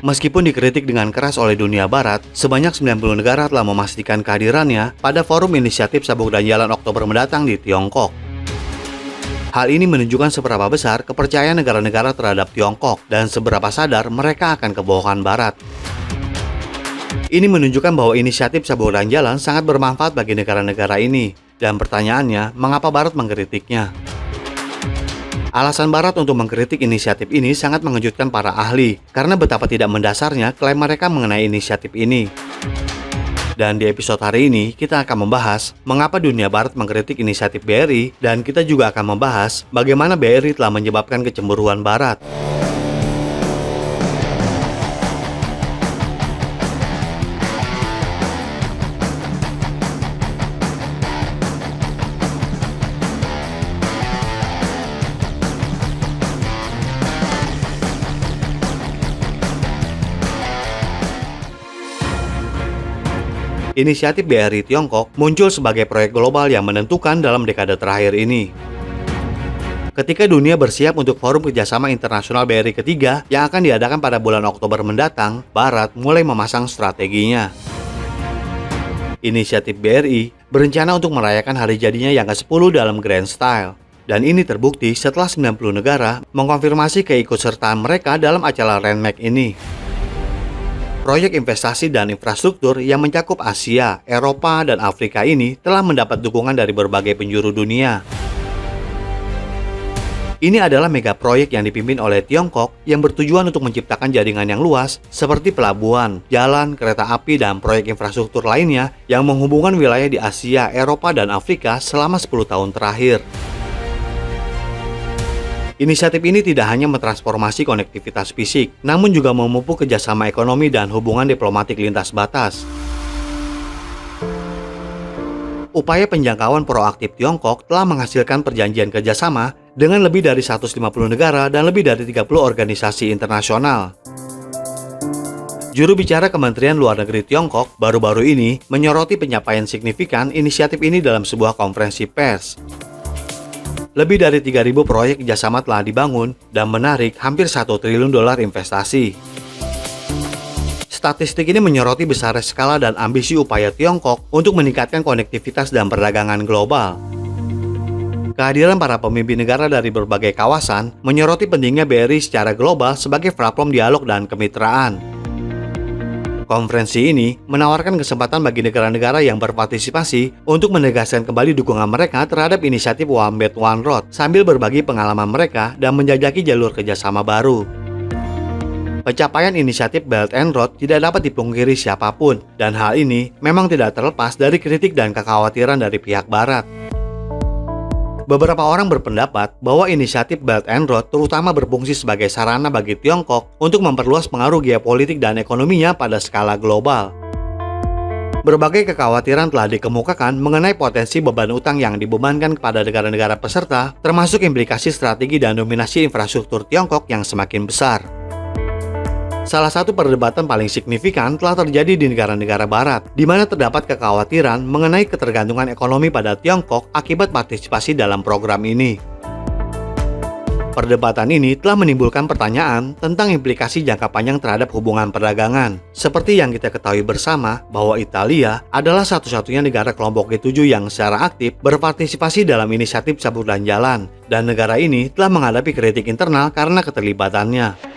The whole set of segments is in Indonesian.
Meskipun dikritik dengan keras oleh dunia barat, sebanyak 90 negara telah memastikan kehadirannya pada Forum Inisiatif Sabuk dan Jalan Oktober mendatang di Tiongkok. Hal ini menunjukkan seberapa besar kepercayaan negara-negara terhadap Tiongkok dan seberapa sadar mereka akan kebohongan barat. Ini menunjukkan bahwa inisiatif Sabuk dan Jalan sangat bermanfaat bagi negara-negara ini, dan pertanyaannya, mengapa barat mengkritiknya? Alasan barat untuk mengkritik inisiatif ini sangat mengejutkan para ahli, karena betapa tidak mendasarnya klaim mereka mengenai inisiatif ini. Dan di episode hari ini, kita akan membahas mengapa dunia barat mengkritik inisiatif BRI, dan kita juga akan membahas bagaimana BRI telah menyebabkan kecemburuan barat. Inisiatif BRI Tiongkok muncul sebagai proyek global yang menentukan dalam dekade terakhir ini. Ketika dunia bersiap untuk Forum Kerjasama Internasional BRI ketiga yang akan diadakan pada bulan Oktober mendatang, Barat mulai memasang strateginya. Inisiatif BRI berencana untuk merayakan hari jadinya yang ke-10 dalam grand style. Dan ini terbukti setelah 90 negara mengkonfirmasi keikutsertaan mereka dalam acara Landmark ini. Proyek investasi dan infrastruktur yang mencakup Asia, Eropa, dan Afrika ini telah mendapat dukungan dari berbagai penjuru dunia. Ini adalah mega proyek yang dipimpin oleh Tiongkok yang bertujuan untuk menciptakan jaringan yang luas seperti pelabuhan, jalan, kereta api, dan proyek infrastruktur lainnya yang menghubungkan wilayah di Asia, Eropa, dan Afrika selama 10 tahun terakhir. Inisiatif ini tidak hanya mentransformasi konektivitas fisik, namun juga memupuk kerjasama ekonomi dan hubungan diplomatik lintas batas. Upaya penjangkauan proaktif Tiongkok telah menghasilkan perjanjian kerjasama dengan lebih dari 150 negara dan lebih dari 30 organisasi internasional. Juru bicara Kementerian Luar Negeri Tiongkok baru-baru ini menyoroti pencapaian signifikan inisiatif ini dalam sebuah konferensi pers. Lebih dari 3.000 proyek kerjasama telah dibangun dan menarik hampir 1 triliun dolar investasi. Statistik ini menyoroti besar skala dan ambisi upaya Tiongkok untuk meningkatkan konektivitas dan perdagangan global. Kehadiran para pemimpin negara dari berbagai kawasan menyoroti pentingnya BRI secara global sebagai platform dialog dan kemitraan. Konferensi ini menawarkan kesempatan bagi negara-negara yang berpartisipasi untuk menegaskan kembali dukungan mereka terhadap inisiatif One Belt One Road sambil berbagi pengalaman mereka dan menjajaki jalur kerjasama baru. Pencapaian inisiatif Belt and Road tidak dapat dipungkiri siapapun, dan hal ini memang tidak terlepas dari kritik dan kekhawatiran dari pihak Barat. Beberapa orang berpendapat bahwa inisiatif Belt and Road terutama berfungsi sebagai sarana bagi Tiongkok untuk memperluas pengaruh geopolitik dan ekonominya pada skala global. Berbagai kekhawatiran telah dikemukakan mengenai potensi beban utang yang dibebankan kepada negara-negara peserta, termasuk implikasi strategi dan dominasi infrastruktur Tiongkok yang semakin besar. Salah satu perdebatan paling signifikan telah terjadi di negara-negara barat, di mana terdapat kekhawatiran mengenai ketergantungan ekonomi pada Tiongkok akibat partisipasi dalam program ini. Perdebatan ini telah menimbulkan pertanyaan tentang implikasi jangka panjang terhadap hubungan perdagangan. Seperti yang kita ketahui bersama bahwa Italia adalah satu-satunya negara kelompok G7 yang secara aktif berpartisipasi dalam inisiatif Sabuk dan Jalan, dan negara ini telah menghadapi kritik internal karena keterlibatannya.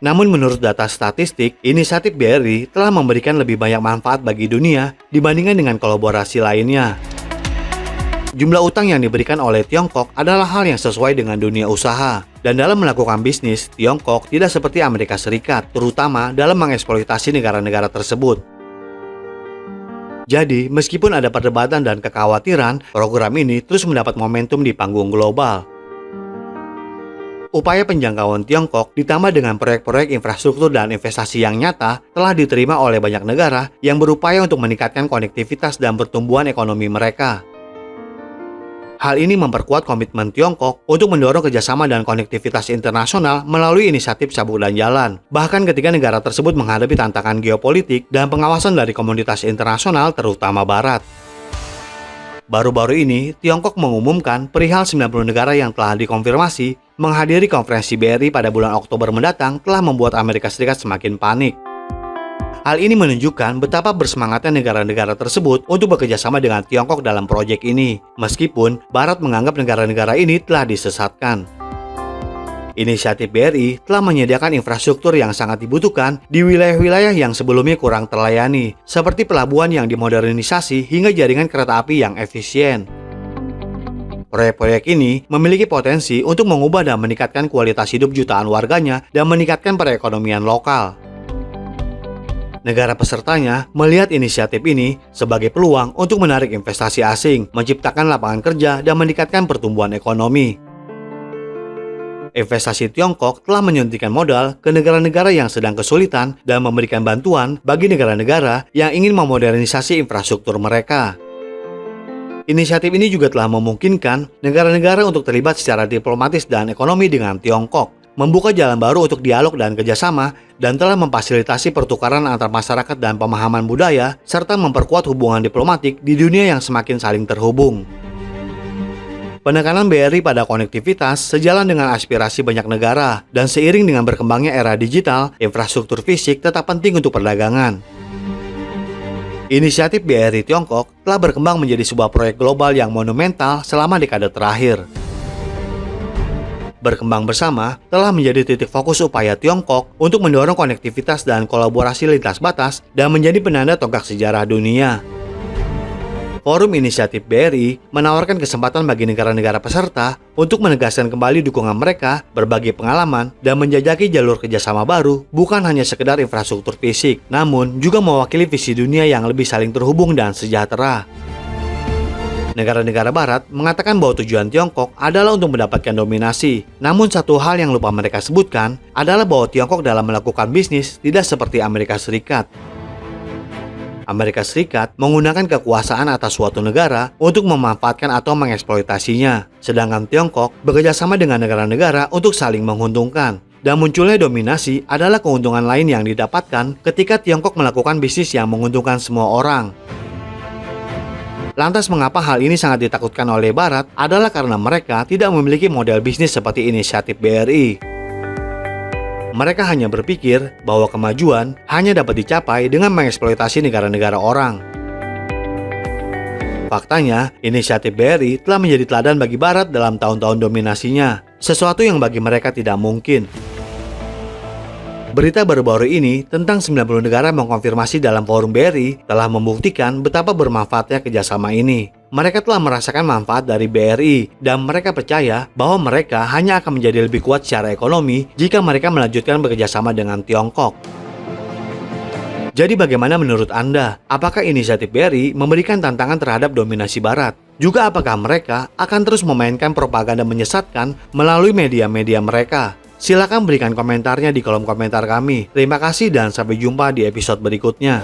Namun menurut data statistik, inisiatif BRI telah memberikan lebih banyak manfaat bagi dunia dibandingkan dengan kolaborasi lainnya. Jumlah utang yang diberikan oleh Tiongkok adalah hal yang sesuai dengan dunia usaha. Dan dalam melakukan bisnis, Tiongkok tidak seperti Amerika Serikat, terutama dalam mengeksploitasi negara-negara tersebut. Jadi, meskipun ada perdebatan dan kekhawatiran, program ini terus mendapat momentum di panggung global. Upaya penjangkauan Tiongkok ditambah dengan proyek-proyek infrastruktur dan investasi yang nyata telah diterima oleh banyak negara yang berupaya untuk meningkatkan konektivitas dan pertumbuhan ekonomi mereka. Hal ini memperkuat komitmen Tiongkok untuk mendorong kerjasama dan konektivitas internasional melalui inisiatif Sabuk dan Jalan, bahkan ketika negara tersebut menghadapi tantangan geopolitik dan pengawasan dari komunitas internasional terutama Barat. Baru-baru ini, Tiongkok mengumumkan perihal 90 negara yang telah dikonfirmasi menghadiri konferensi BRI pada bulan Oktober mendatang telah membuat Amerika Serikat semakin panik. Hal ini menunjukkan betapa bersemangatnya negara-negara tersebut untuk bekerjasama dengan Tiongkok dalam proyek ini, meskipun Barat menganggap negara-negara ini telah disesatkan. Inisiatif BRI telah menyediakan infrastruktur yang sangat dibutuhkan di wilayah-wilayah yang sebelumnya kurang terlayani, seperti pelabuhan yang dimodernisasi hingga jaringan kereta api yang efisien. Proyek-proyek ini memiliki potensi untuk mengubah dan meningkatkan kualitas hidup jutaan warganya dan meningkatkan perekonomian lokal. Negara pesertanya melihat inisiatif ini sebagai peluang untuk menarik investasi asing, menciptakan lapangan kerja, dan meningkatkan pertumbuhan ekonomi. Investasi Tiongkok telah menyuntikkan modal ke negara-negara yang sedang kesulitan dan memberikan bantuan bagi negara-negara yang ingin memodernisasi infrastruktur mereka. Inisiatif ini juga telah memungkinkan negara-negara untuk terlibat secara diplomatis dan ekonomi dengan Tiongkok, membuka jalan baru untuk dialog dan kerjasama, dan telah memfasilitasi pertukaran antar masyarakat dan pemahaman budaya, serta memperkuat hubungan diplomatik di dunia yang semakin saling terhubung. Penekanan BRI pada konektivitas sejalan dengan aspirasi banyak negara, dan seiring dengan berkembangnya era digital, infrastruktur fisik tetap penting untuk perdagangan. Inisiatif BRI Tiongkok telah berkembang menjadi sebuah proyek global yang monumental selama dekade terakhir. Berkembang bersama telah menjadi titik fokus upaya Tiongkok untuk mendorong konektivitas dan kolaborasi lintas batas dan menjadi penanda tonggak sejarah dunia. Forum Inisiatif BRI menawarkan kesempatan bagi negara-negara peserta untuk menegaskan kembali dukungan mereka, berbagi pengalaman, dan menjajaki jalur kerjasama baru, bukan hanya sekedar infrastruktur fisik, namun juga mewakili visi dunia yang lebih saling terhubung dan sejahtera. Negara-negara Barat mengatakan bahwa tujuan Tiongkok adalah untuk mendapatkan dominasi. Namun satu hal yang lupa mereka sebutkan adalah bahwa Tiongkok dalam melakukan bisnis tidak seperti Amerika Serikat. Amerika Serikat menggunakan kekuasaan atas suatu negara untuk memanfaatkan atau mengeksploitasinya. Sedangkan Tiongkok bekerjasama dengan negara-negara untuk saling menguntungkan. Dan munculnya dominasi adalah keuntungan lain yang didapatkan ketika Tiongkok melakukan bisnis yang menguntungkan semua orang. Lantas mengapa hal ini sangat ditakutkan oleh Barat adalah karena mereka tidak memiliki model bisnis seperti inisiatif BRI. Mereka hanya berpikir bahwa kemajuan hanya dapat dicapai dengan mengeksploitasi negara-negara orang. Faktanya, inisiatif BRI telah menjadi teladan bagi Barat dalam tahun-tahun dominasinya, sesuatu yang bagi mereka tidak mungkin. Berita baru-baru ini tentang 90 negara mengkonfirmasi dalam forum BRI telah membuktikan betapa bermanfaatnya kerjasama ini. Mereka telah merasakan manfaat dari BRI dan mereka percaya bahwa mereka hanya akan menjadi lebih kuat secara ekonomi jika mereka melanjutkan bekerjasama dengan Tiongkok. Jadi bagaimana menurut Anda? Apakah inisiatif BRI memberikan tantangan terhadap dominasi Barat? Juga apakah mereka akan terus memainkan propaganda menyesatkan melalui media-media mereka? Silakan berikan komentarnya di kolom komentar kami. Terima kasih dan sampai jumpa di episode berikutnya.